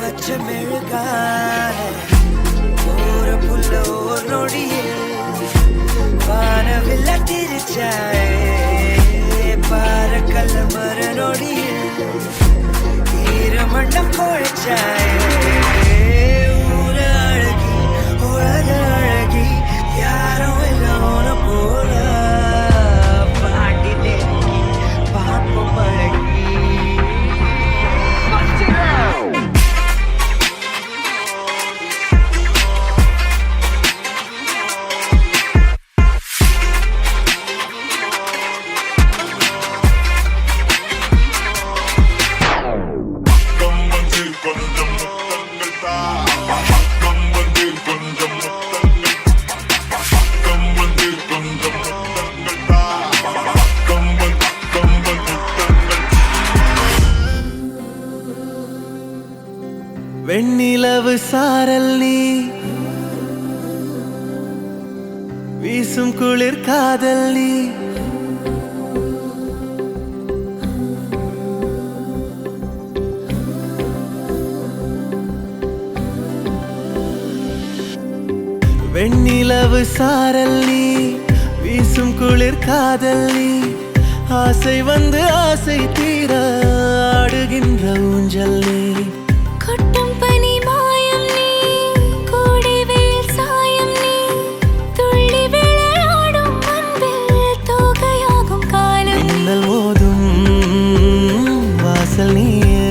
வச்ச மெழுகான जाए पार कलमर नोड़ियल ईरमण्डम कोल जाए ऊर अळगी ओळग अळगी यारो इल्लोन पोल पाटिले पाप पळगी வெண்ணிலவு சாரல் நீ வீசும் குளிர் காதல் நீ வெண்ணிலவு சாரல் நீ வீசும் குளிர் காதல் நீ ஆசை வந்து ஆசை தீர ஆடுகின்ற ஊஞ்சல் நீ கொட்டும் பனி மாயம் நீ கோடை வெயில் சாயம் நீ துள்ளி விளையாடும் அன்பில் தோகையாகும் காலம் மின்னல் மோதும் வாசல் நீயே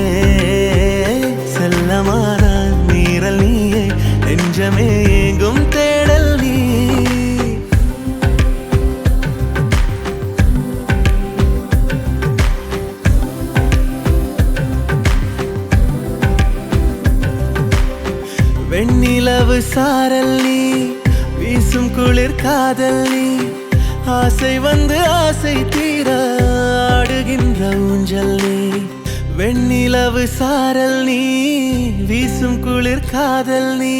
செல்லமான நீரல் நீயே நெஞ்சமே எங்கும் தேடல் நீ வெண்ணிலவு சாரல் நீ வீசும் குளிர் காதல் நீ ஆசை வந்து ஆசை தீர ஆடுகின்ற ஊஞ்சல் நீ வெண்ணிலவு சாரல் நீ வீசும் குளிர் காதல் நீ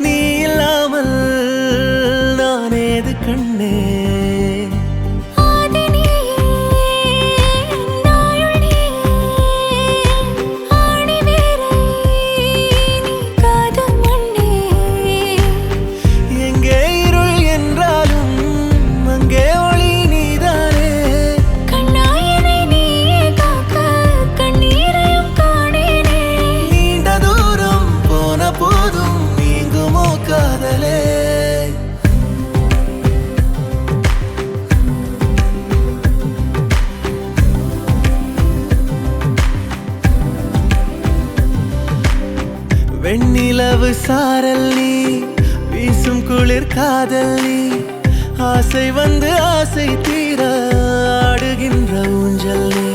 நீ இல்லாமல் நான் ஏது கண்ணே எங்கே இருள் என்றாலும் அங்கே ஒளி நீதானே கண்ணாயனை நீயே காக்க கண்ணீரையும் காணேனே நீண்ட தூரம் போன போதும் நீங்குமோ காதலே வெண்ணிலவு சாரல் நீ வீசும் குளிர் காதல் நீ ஆசை வந்து ஆசை தீர ஆடுகின்ற ஊஞ்சல் நீ